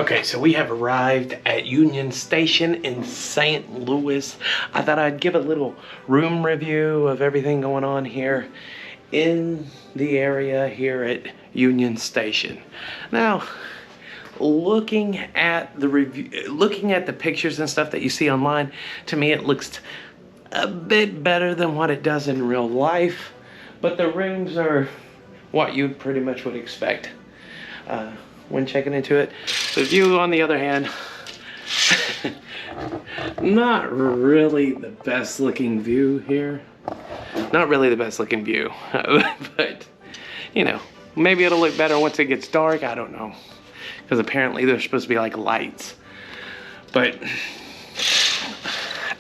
Okay, so we have arrived at Union Station in St. Louis. I thought I'd give a little room review of everything going on here in the area here at Union Station. Now, looking at the pictures and stuff that you see online, to me it looks a bit better than what it does in real life, but the rooms are what you pretty much would expect when checking into it. The view, on the other hand, not really the best looking view here. Not really the best looking view, but you know, maybe it'll look better once it gets dark. I don't know, because apparently there's supposed to be like lights. But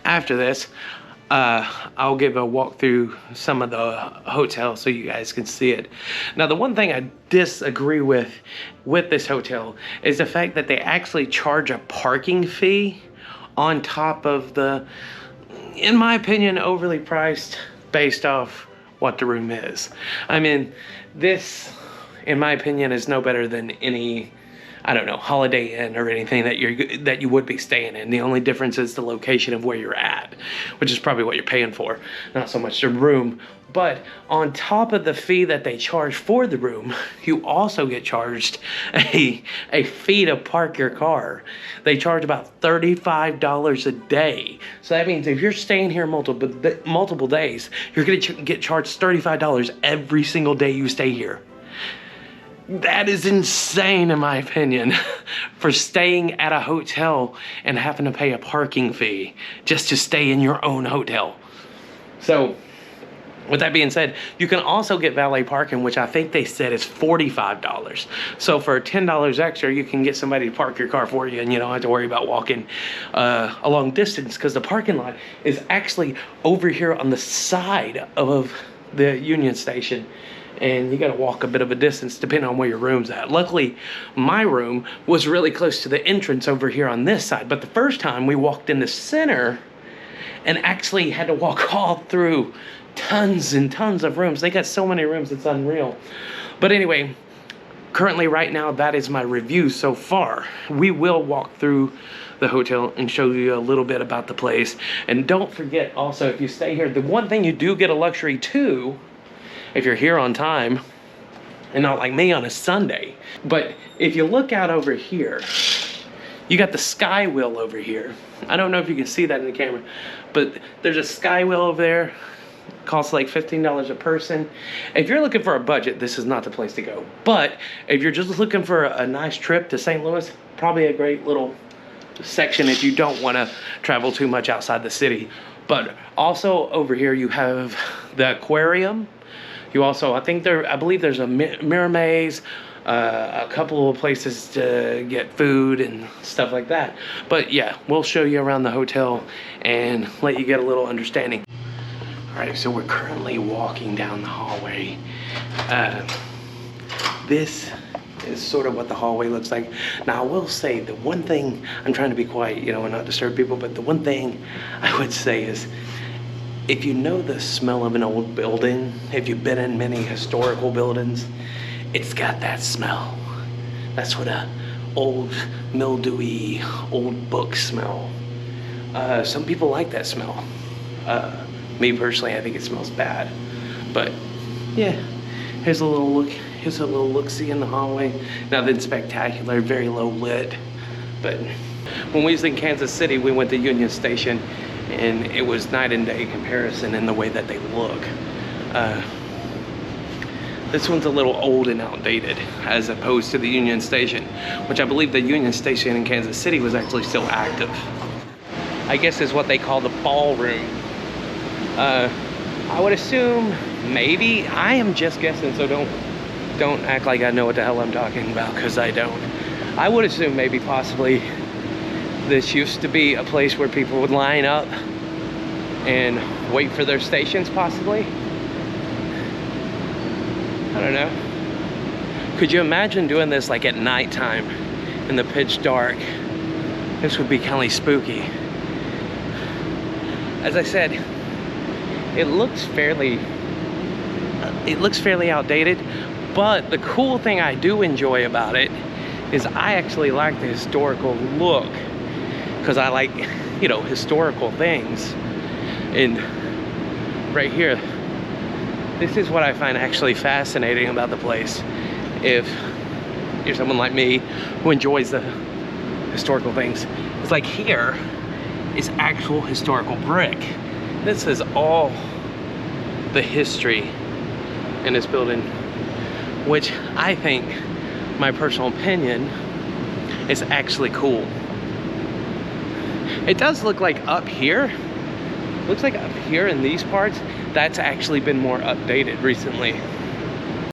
after this, I'll give a walk through some of the hotel so you guys can see it. Now, the one thing I disagree with this hotel is the fact that they actually charge a parking fee on top of the, in my opinion, overly priced based off what the room is. I mean, this, in my opinion, is no better than any, I don't know, Holiday Inn or anything that you would be staying in. The only difference is the location of where you're at, which is probably what you're paying for, not so much the room. But on top of the fee that they charge for the room, you also get charged a fee to park your car. They charge about $35 a day. So that means if you're staying here multiple days, you're gonna get charged $35 every single day you stay here. That is insane, in my opinion, for staying at a hotel and having to pay a parking fee just to stay in your own hotel. So, with that being said, you can also get valet parking, which I think they said is $45. So for $10 extra, you can get somebody to park your car for you, and you don't have to worry about walking a long distance, because the parking lot is actually over here on the side of the Union Station. And you gotta walk a bit of a distance depending on where your room's at. Luckily, my room was really close to the entrance over here on this side, but the first time we walked in the center and actually had to walk all through tons and tons of rooms. They got so many rooms, it's unreal. But anyway, currently right now, that is my review so far. We will walk through the hotel and show you a little bit about the place. And don't forget also, if you stay here, the one thing you do get a luxury too, if you're here on time, and not like me on a Sunday. But if you look out over here, you got the Sky Wheel over here. I don't know if you can see that in the camera, but there's a Sky Wheel over there. It costs like $15 a person. If you're looking for a budget, this is not the place to go. But if you're just looking for a nice trip to St. Louis, probably a great little section if you don't want to travel too much outside the city. But also over here you have the aquarium. You also, I believe there's a mirror maze, a couple of places to get food and stuff like that. But yeah, we'll show you around the hotel and let you get a little understanding. All right, so we're currently walking down the hallway. This is sort of what the hallway looks like. Now, I will say the one thing, I'm trying to be quiet, you know, and not disturb people, but the one thing I would say is, if you know the smell of an old building, if you've been in many historical buildings, it's got that smell. That's what a old, mildewy, old book smell. Some people like that smell. Me personally, I think it smells bad. But yeah, here's a little look. Here's a little look-see in the hallway. Nothing spectacular, very low lit. But when we was in Kansas City, we went to Union Station, and it was night and day comparison in the way that they look. This one's a little old and outdated as opposed to the Union Station, which I believe the Union Station in Kansas City was actually still active. I guess is what they call the ballroom. I would assume maybe, I am just guessing, so don't act like I know what the hell I'm talking about, because I don't. I would assume maybe possibly this used to be a place where people would line up and wait for their stations, possibly. I don't know. Could you imagine doing this like at nighttime in the pitch dark? This would be kind of spooky. As I said, it looks fairly outdated, but the cool thing I do enjoy about it is I actually like the historical look because I like, you know, historical things. And right here, this is what I find actually fascinating about the place. If you're someone like me who enjoys the historical things, it's like here is actual historical brick. This is all the history in this building, which I think, my personal opinion, is actually cool. It does look like up here, looks like up here in these parts, that's actually been more updated recently.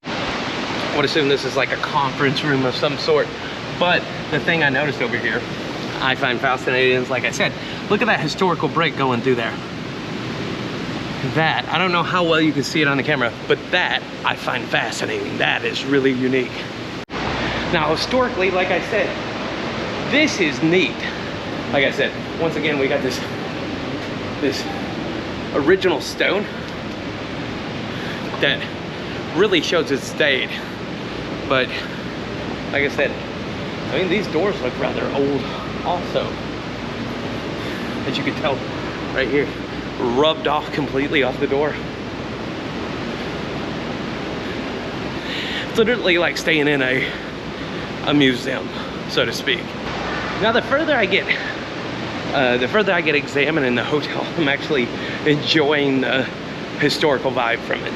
I would assume this is like a conference room of some sort, but the thing I noticed over here I find fascinating is, like I said, look at that historical brick going through there. That, I don't know how well you can see it on the camera, but that I find fascinating. That is really unique. Now, historically, like I said, this is neat. Like I said, once again, we got this original stone that really shows its stayed. But like I said, I mean, these doors look rather old also. As you can tell right here, rubbed off completely off the door. It's literally like staying in a museum, so to speak. Now, the further I get examining the hotel, I'm actually enjoying the historical vibe from it.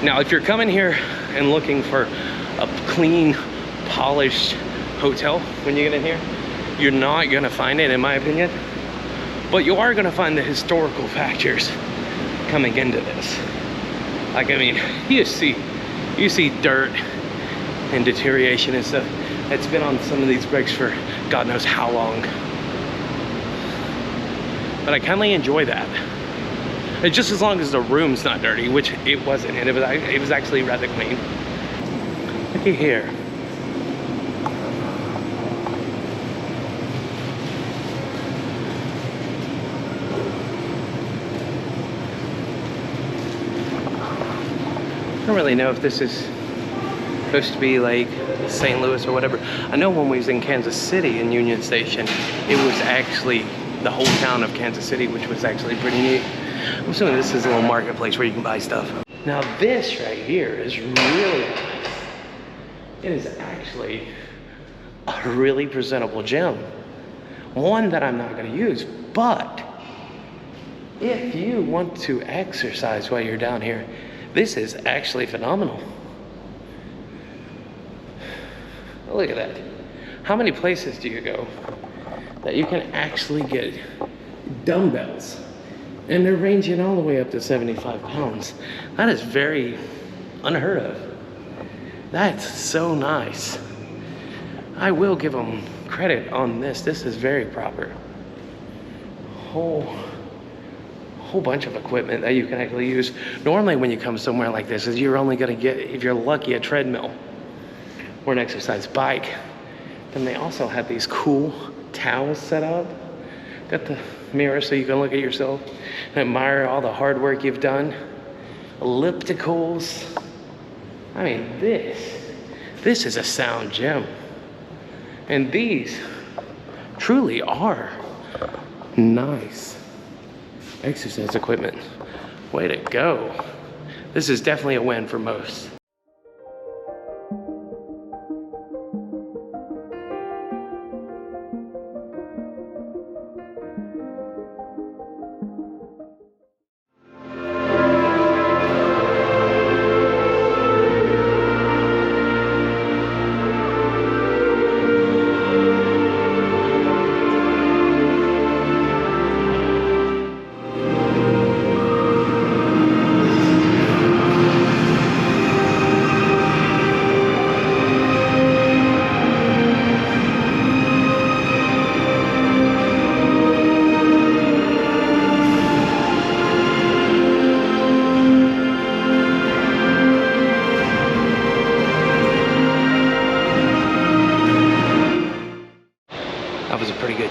Now, if you're coming here and looking for a clean, polished hotel when you get in here, you're not gonna find it, in my opinion. But you are gonna find the historical factors coming into this. Like, I mean, you see dirt and deterioration and stuff that's been on some of these bricks for God knows how long. But I kind of enjoy that. It's just as long as the room's not dirty, which it wasn't, and it was actually rather clean. Looky here. I don't really know if this is supposed to be like St. Louis or whatever. I know when we was in Kansas City in Union Station, it was actually the whole town of Kansas City, which was actually pretty neat. I'm assuming this is a little marketplace where you can buy stuff. Now this right here is really nice. It is actually a really presentable gym. One that I'm not gonna use, but if you want to exercise while you're down here, this is actually phenomenal. Look at that. How many places do you go that you can actually get dumbbells? And they're ranging all the way up to 75 pounds. That is very unheard of. That's so nice. I will give them credit on this. This is very proper. Whole bunch of equipment that you can actually use. Normally when you come somewhere like this, is you're only gonna get, if you're lucky, a treadmill or an exercise bike. Then they also have these cool towels set up. Got the mirror so you can look at yourself and admire all the hard work you've done. Ellipticals. I mean, this is a sound gym. And these truly are nice exercise equipment. Way to go. This is definitely a win for most.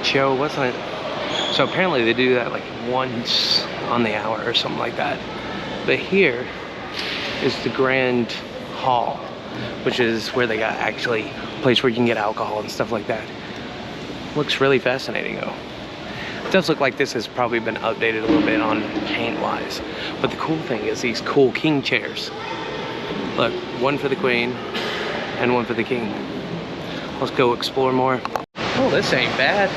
Show, wasn't it? So apparently they do that like once on the hour or something like that. But here is the Grand Hall, which is where they got actually place where you can get alcohol and stuff like that. Looks really fascinating though. It does look like this has probably been updated a little bit on paint wise. But the cool thing is these cool king chairs. Look, one for the queen and one for the king. Let's go explore more. Oh, this ain't bad.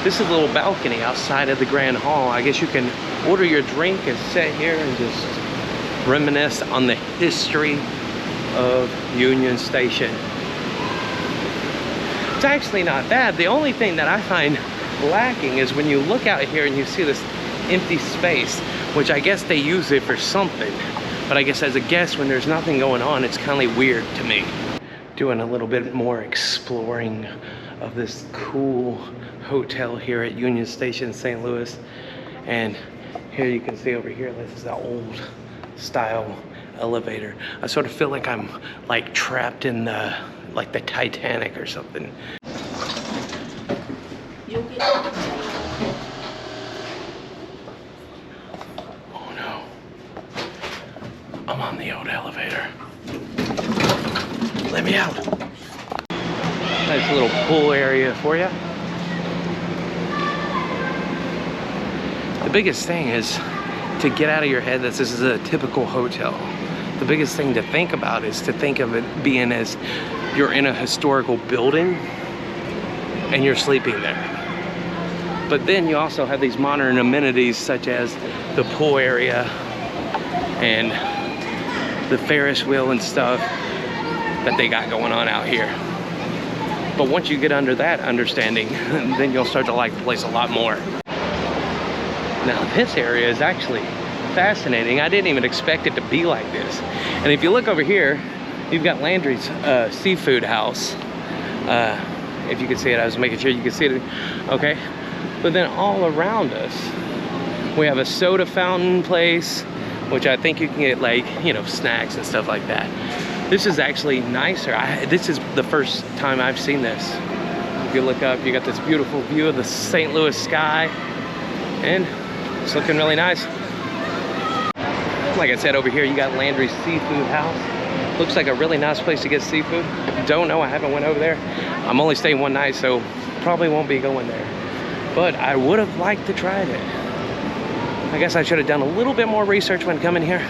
This is a little balcony outside of the Grand Hall. I guess you can order your drink and sit here and just reminisce on the history of Union Station. It's actually not bad. The only thing that I find lacking is when you look out here and you see this empty space, which I guess they use it for something. But I guess as a guest, when there's nothing going on, it's kind of weird to me. Doing a little bit more exploring of this cool hotel here at Union Station, St. Louis. And here you can see over here, this is the old style elevator. I sort of feel like I'm like trapped in the Titanic or something. Oh no, I'm on the old elevator. Let me out. Nice little pool area for you. The biggest thing is to get out of your head that this is a typical hotel. The biggest thing to think about is to think of it being as you're in a historical building and you're sleeping there. But then you also have these modern amenities such as the pool area and the Ferris wheel and stuff that they got going on out here. But once you get under that understanding, then you'll start to like the place a lot more. Now this area is actually fascinating. I didn't even expect it to be like this. And if you look over here, you've got Landry's Seafood House. If you can see it, I was making sure you could see it. Okay. But then all around us, we have a soda fountain place, which I think you can get like, you know, snacks and stuff like that. This is actually nicer. This is the first time I've seen this. If you look up, you got this beautiful view of the St. Louis sky, and it's looking really nice. Like I said, over here you got Landry's Seafood House. Looks like a really nice place to get seafood. Don't know, I haven't went over there. I'm only staying one night, so probably won't be going there. But I would have liked to try it. I guess I should have done a little bit more research when coming here.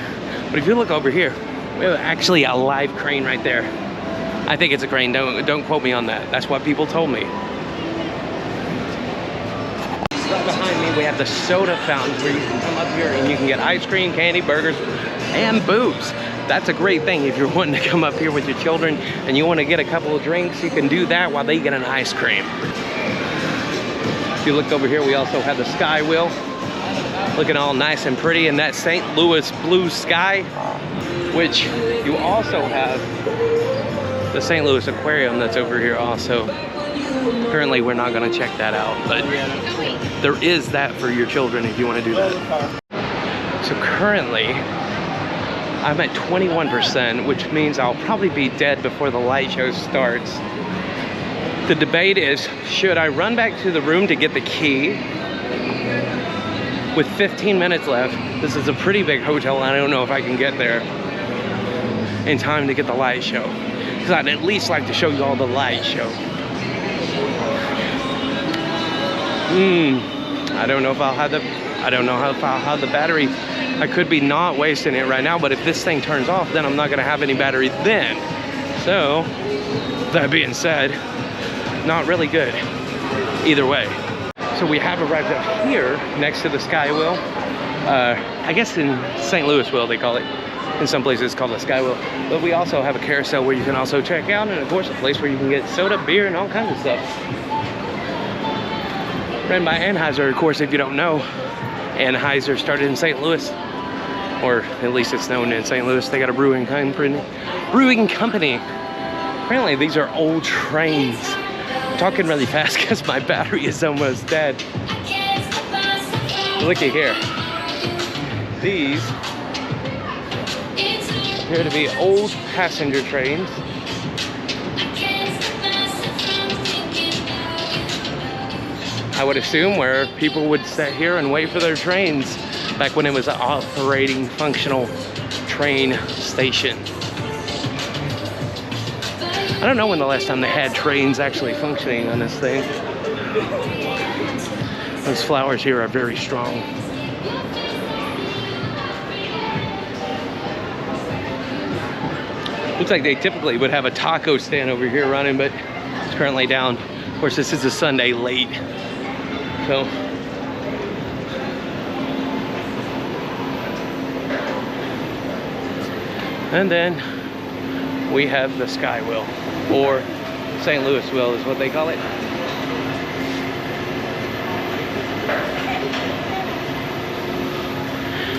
But if you look over here, we have actually a live crane right there. I think it's a crane, don't quote me on that. That's what people told me. Right behind me, we have the soda fountain where you can come up here and you can get ice cream, candy, burgers, and booze. That's a great thing if you're wanting to come up here with your children and you want to get a couple of drinks, you can do that while they get an ice cream. If you look over here, we also have the Sky Wheel, looking all nice and pretty in that St. Louis blue sky, which you also have the St. Louis Aquarium that's over here also. Currently, we're not going to check that out, but there is that for your children if you want to do that. So currently, I'm at 21%, which means I'll probably be dead before the light show starts. The debate is, should I run back to the room to get the key? With 15 minutes left, this is a pretty big hotel and I don't know if I can get there in time to get the light show. Because I'd at least like to show you all the light show. I don't know if I'll have the battery. I could be not wasting it right now, but if this thing turns off, then I'm not gonna have any battery then. So, that being said, not really good either way. So we have arrived up here next to the Sky Wheel. I guess in St. Louis Wheel they call it. In some places it's called the Sky Wheel. But we also have a carousel where you can also check out, and of course a place where you can get soda, beer, and all kinds of stuff. Ran by Anheuser, of course, if you don't know. Anheuser started in St. Louis, or at least it's known in St. Louis. They got a brewing company. Apparently these are old trains. I'm talking really fast because my battery is almost dead. Looky here. These appear to be old passenger trains. I would assume where people would sit here and wait for their trains back when it was an operating, functional train station. I don't know when the last time they had trains actually functioning on this thing. Those flowers here are very strong. Looks like they typically would have a taco stand over here running, but it's currently down. Of course, this is a Sunday late, so. And then we have the Sky Wheel, or St. Louis Wheel is what they call it.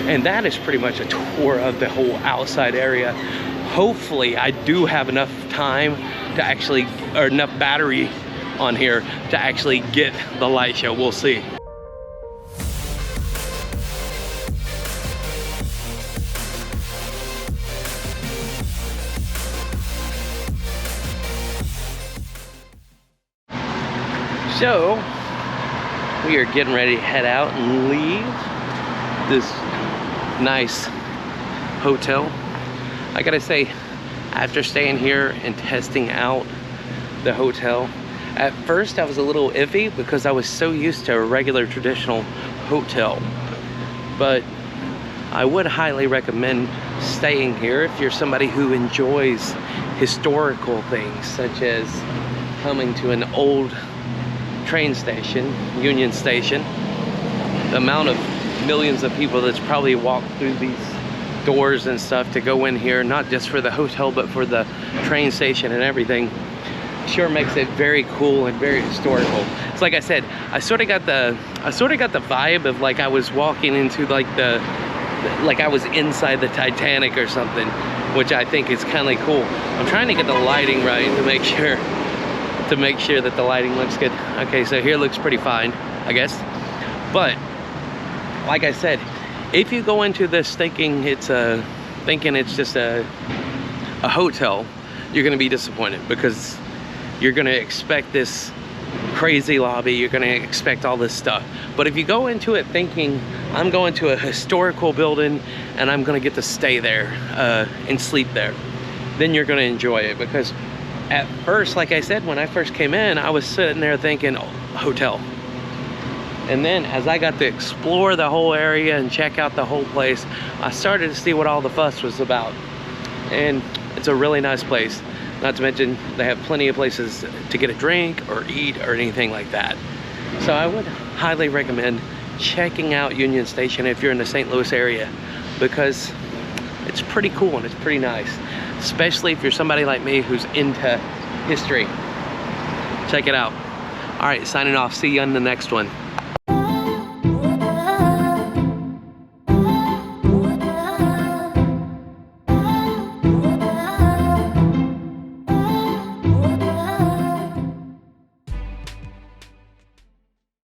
And that is pretty much a tour of the whole outside area. Hopefully I do have enough time to actually, or enough battery on here to actually get the light show. We'll see. So we are getting ready to head out and leave this nice hotel. I gotta say, after staying here and testing out the hotel, at first I was a little iffy because I was so used to a regular traditional hotel. But I would highly recommend staying here if you're somebody who enjoys historical things, such as coming to an old train station, Union Station. The amount of millions of people that's probably walked through these doors and stuff to go in here, not just for the hotel but for the train station and everything, sure makes it very cool and very historical. It's like I said, I sort of got the vibe of like I was walking into like I was inside the Titanic or something, which I think is kind of cool. I'm trying to get the lighting right to make sure that the lighting looks good. Okay, so here looks pretty fine, I guess. But like I said, if you go into this thinking it's just a hotel, you're gonna be disappointed, because you're gonna expect this crazy lobby, you're gonna expect all this stuff. But if you go into it thinking, I'm going to a historical building and I'm gonna get to stay there and sleep there, then you're gonna enjoy it. Because at first, like I said, when I first came in, I was sitting there thinking, oh, hotel. And then as I got to explore the whole area and check out the whole place, I started to see what all the fuss was about. And it's a really nice place. Not to mention, they have plenty of places to get a drink or eat or anything like that. So I would highly recommend checking out Union Station if you're in the St. Louis area, because it's pretty cool and it's pretty nice. Especially if you're somebody like me who's into history. Check it out. All right, signing off. See you on the next one.